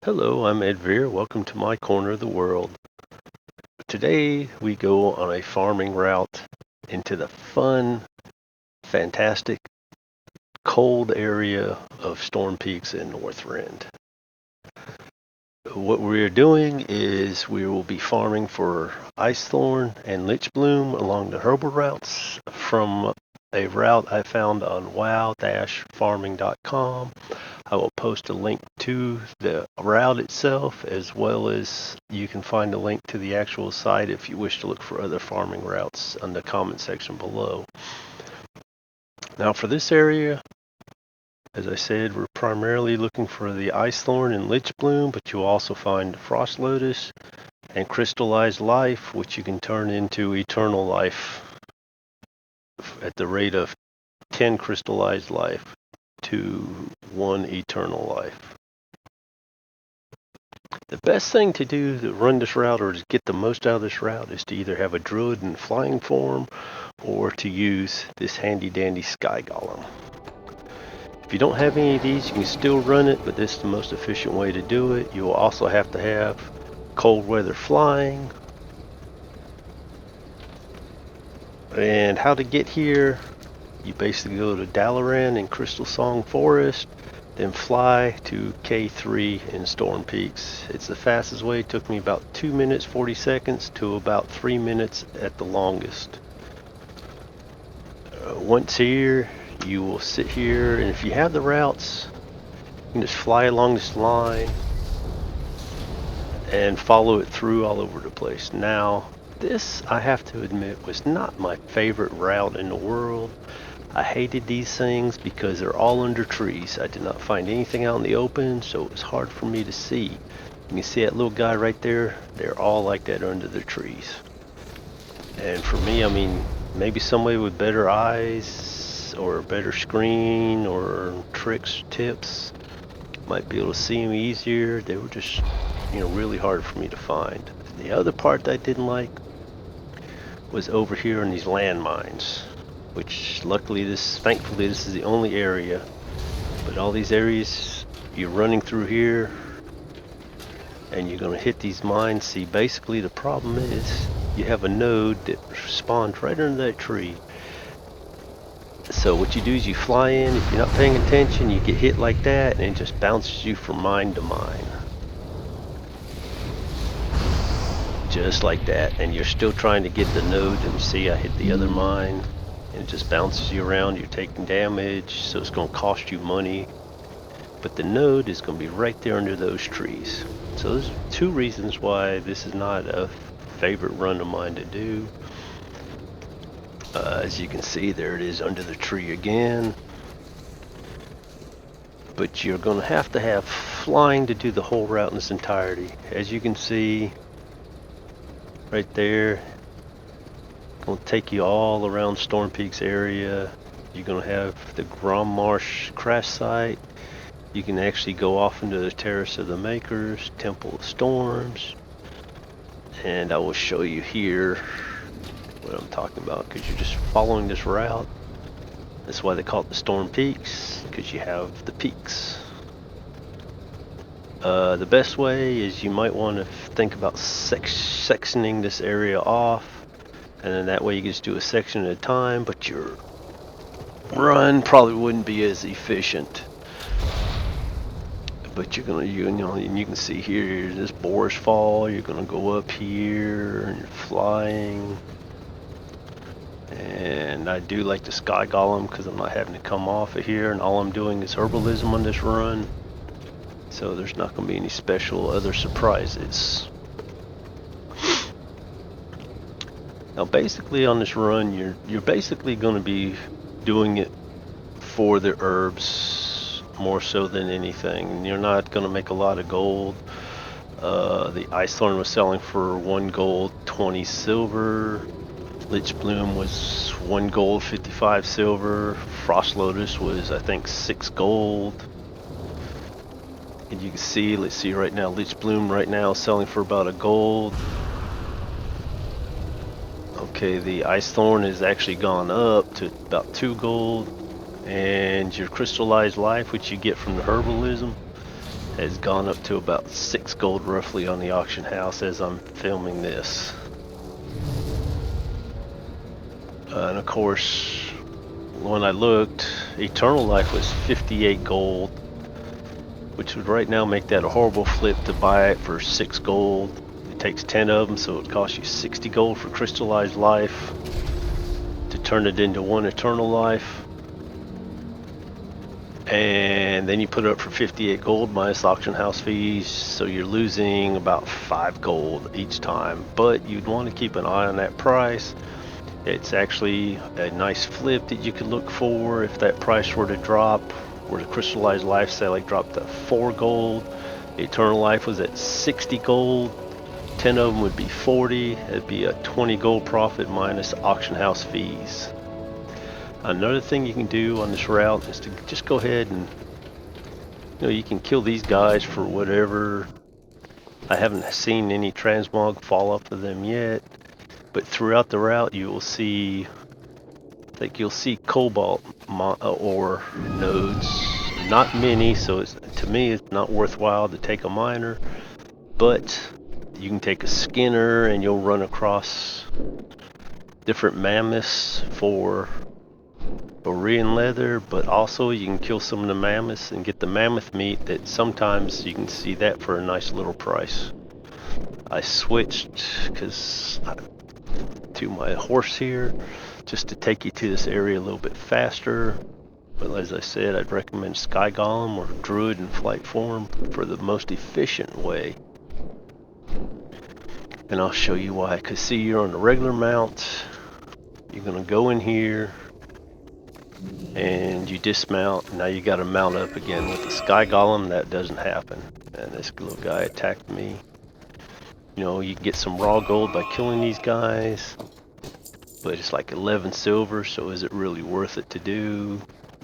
Hello, I'm Ed Veer. Welcome to my corner of the world. Today we go on a farming route into the fun, fantastic, cold area of Storm Peaks in Northrend. What we're doing is we will be farming for Icethorn and Lichbloom along the herbal routes from a route I found on wow-farming.com. I will post a link to the route itself, as well as you can find a link to the actual site if you wish to look for other farming routes in the comment section below. Now for this area, as I said, we're primarily looking for the Icethorn and Lichbloom, but you'll also find Frost Lotus and Crystallized Life, which you can turn into Eternal Life at the rate of 10 Crystallized Life to 1 Eternal Life. The best thing to do to run this route or to get the most out of this route is to either have a druid in flying form or to use this handy dandy sky golem. If you don't have any of these, you can still run it, but this is the most efficient way to do it. You will also have to have cold weather flying. And how to get here, you basically go to Dalaran in Crystal Song Forest, then fly to K3 in Storm Peaks. It's the fastest way. It took me about 2 minutes 40 seconds to about 3 minutes at the longest. Once here, you will sit here, and if you have the routes, you can just fly along this line and follow it through all over the place. Now, this, I have to admit, was not my favorite route in the world. I hated these things because they're all under trees. I did not find anything out in the open, so it was hard for me to see. You can see that little guy right there? They're all like that under the trees. And for me, I mean, maybe somebody with better eyes or a better screen or tips might be able to see them easier. They were just, really hard for me to find. The other part that I didn't like was over here in these landmines, which thankfully this is the only area, but all these areas you're running through here and you're going to hit these mines. See, basically the problem is you have a node that spawns right under that tree. So what you do is you fly in, if you're not paying attention, you get hit like that and it just bounces you from mine to mine. Just like that, and you're still trying to get the node, and see I hit the other mine. It just bounces you around, you're taking damage, so it's going to cost you money. But the node is going to be right there under those trees. So there's two reasons why this is not a favorite run of mine to do. As you can see, there it is under the tree again. But you're going to have flying to do the whole route in its entirety. As you can see, right there, going to take you all around Storm Peaks area. You're going to have the Grom Marsh crash site. You can actually go off into the Terrace of the Makers, Temple of Storms, and I will show you here what I'm talking about, because you're just following this route. That's why they call it the Storm Peaks, because you have the peaks. The best way is you might want to think about sectioning this area off, and then that way you can just do a section at a time, but your run probably wouldn't be as efficient. But you're gonna, and you can see here, this Boris Fall, you're gonna go up here, and you're flying. And I do like the Sky Golem because I'm not having to come off of here, and all I'm doing is Herbalism on this run. So there's not going to be any special other surprises. Now basically on this run, you're basically going to be doing it for the herbs more so than anything. You're not going to make a lot of gold. The Icethorn was selling for 1 gold, 20 silver. Lichbloom was 1 gold, 55 silver. Frost Lotus was, I think, 6 gold. And you can see, let's see right now, Lichbloom right now is selling for about 1 gold. Okay, the Icethorn has actually gone up to about 2 gold. And your Crystallized Life, which you get from the Herbalism, has gone up to about 6 gold roughly on the auction house as I'm filming this. And of course, when I looked, Eternal Life was 58 gold, which would right now make that a horrible flip to buy it for 6 gold. It takes 10 of them, so it costs you 60 gold for Crystallized Life to turn it into 1 Eternal Life. And then you put it up for 58 gold minus auction house fees, so you're losing about 5 gold each time. But you'd want to keep an eye on that price. It's actually a nice flip that you could look for if that price were to drop, where the Crystallized Life say like dropped to 4 gold. Eternal Life was at 60 gold. 10 of them would be 40. It'd be a 20 gold profit minus auction house fees. Another thing you can do on this route is to just go ahead and, you can kill these guys for whatever. I haven't seen any transmog fall off of them yet, but throughout the route you will see, I think you'll see cobalt ore nodes. Not many, so to me it's not worthwhile to take a miner, but you can take a skinner and you'll run across different mammoths for Borean leather, but also you can kill some of the mammoths and get the mammoth meat that sometimes you can see that for a nice little price. I switched to my horse here just to take you to this area a little bit faster, but as I said, I'd recommend Sky Golem or Druid in flight form for the most efficient way. And I'll show you why. Because see, you're on the regular mount, you're going to go in here and you dismount. Now you got to mount up again. With the Sky Golem, that doesn't happen. And this little guy attacked me. You get some raw gold by killing these guys, but it's like 11 silver, so is it really worth it to do?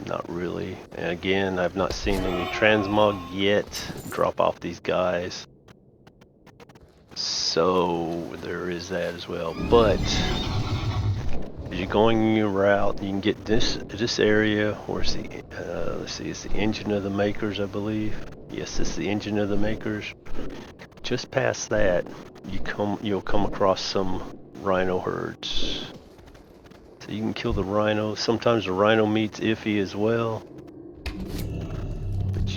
Not really. And again, I've not seen any transmog yet drop off these guys, so there is that as well. But as you're going your route, you can get this area. Where's the let's see, it's the Engine of the Makers, I believe. Yes, it's the Engine of the Makers. Just past that, you'll come across some rhino herds. So you can kill the rhino. Sometimes the rhino meat's iffy as well, but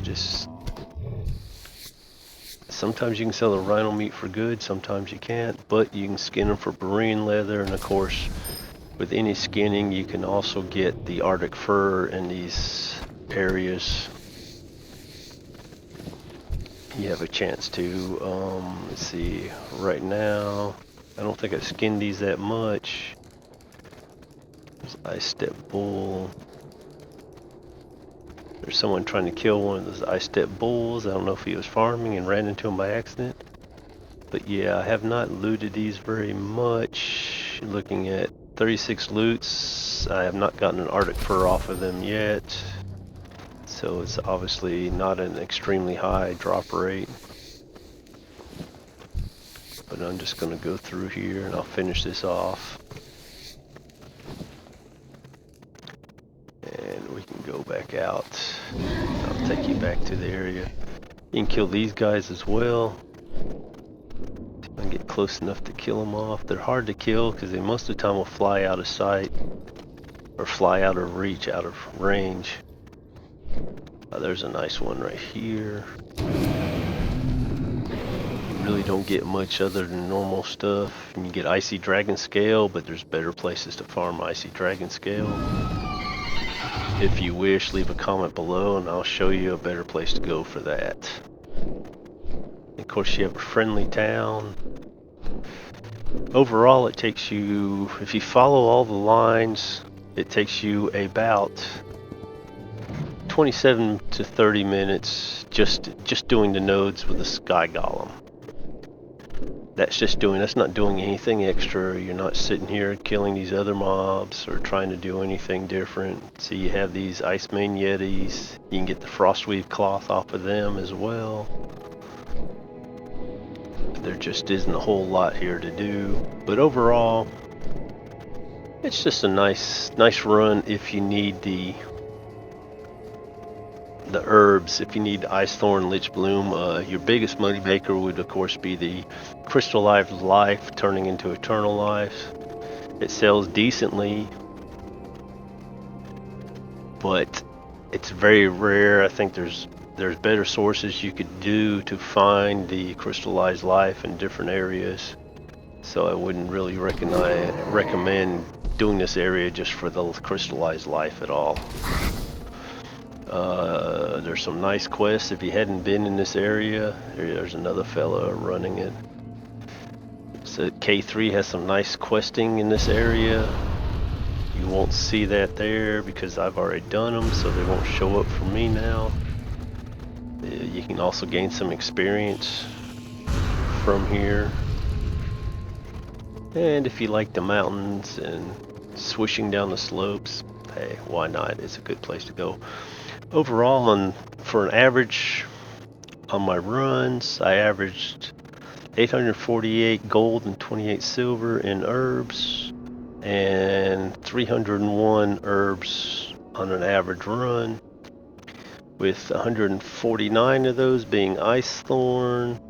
sometimes you can sell the rhino meat for good, sometimes you can't, but you can skin them for Borean leather. And of course, with any skinning, you can also get the Arctic fur in these areas. You have a chance to. Let's see, right now, I don't think I've skinned these that much. There's Ice Step Bull. There's someone trying to kill one of those Ice Step Bulls. I don't know if he was farming and ran into him by accident. But yeah, I have not looted these very much. Looking at 36 loots, I have not gotten an Arctic fur off of them yet. So it's obviously not an extremely high drop rate. But I'm just going to go through here and I'll finish this off. And we can go back out. I'll take you back to the area. You can kill these guys as well. And get close enough to kill them off. They're hard to kill because they most of the time will fly out of sight or fly out of reach, out of range. There's a nice one right here. You really don't get much other than normal stuff. And you get Icy Dragon Scale, but there's better places to farm Icy Dragon Scale. If you wish, leave a comment below and I'll show you a better place to go for that. Of course, you have a friendly town. Overall, it takes you, if you follow all the lines, it takes you about 27 to 30 minutes just doing the nodes with the Sky Golem. That's not doing anything extra. You're not sitting here killing these other mobs or trying to do anything different. So you have these Iceman Yetis. You can get the Frostweave cloth off of them as well. There just isn't a whole lot here to do. But overall, it's just a nice run if you need the the herbs, if you need Icethorn, Lichbloom, your biggest money maker would of course be the crystallized life turning into eternal life. It sells decently, but it's very rare. I think there's better sources you could do to find the crystallized life in different areas. So I wouldn't really recommend doing this area just for the crystallized life at all. There's some nice quests if you hadn't been in this area. There's another fella running it. So K3 has some nice questing in this area. You won't see that there because I've already done them, so they won't show up for me now. You can also gain some experience from here. And if you like the mountains and swishing down the slopes, hey, why not? It's a good place to go. Overall, for an average on my runs, I averaged 848 gold and 28 silver in herbs, and 301 herbs on an average run, with 149 of those being Icethorn.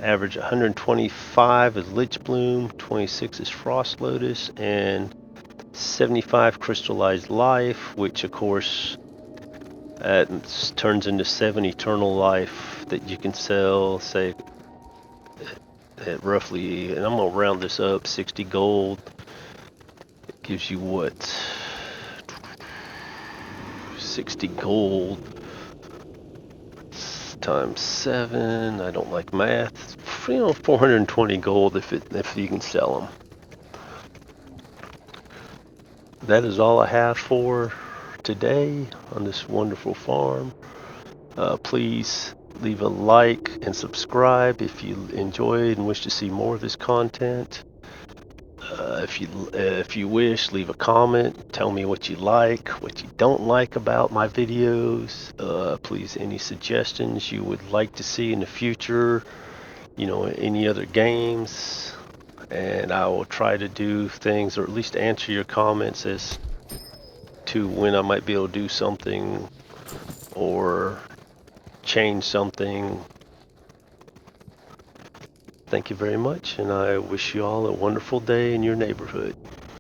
Average 125 is Lichbloom, 26 is Frost Lotus, and 75 crystallized life, which of course turns into 7 eternal life that you can sell, say, at roughly, and I'm going to round this up, 60 gold. It gives you what? 60 gold times 7. I don't like math. 420 gold if you can sell them. That is all I have for today on this wonderful farm. Please leave a like and subscribe if you enjoyed and wish to see more of this content. If you wish, leave a comment. Tell me what you like, what you don't like about my videos. Please, any suggestions you would like to see in the future, any other games, and I will try to do things, or at least answer your comments as to when I might be able to do something or change something. Thank you very much, and I wish you all a wonderful day in your neighborhood.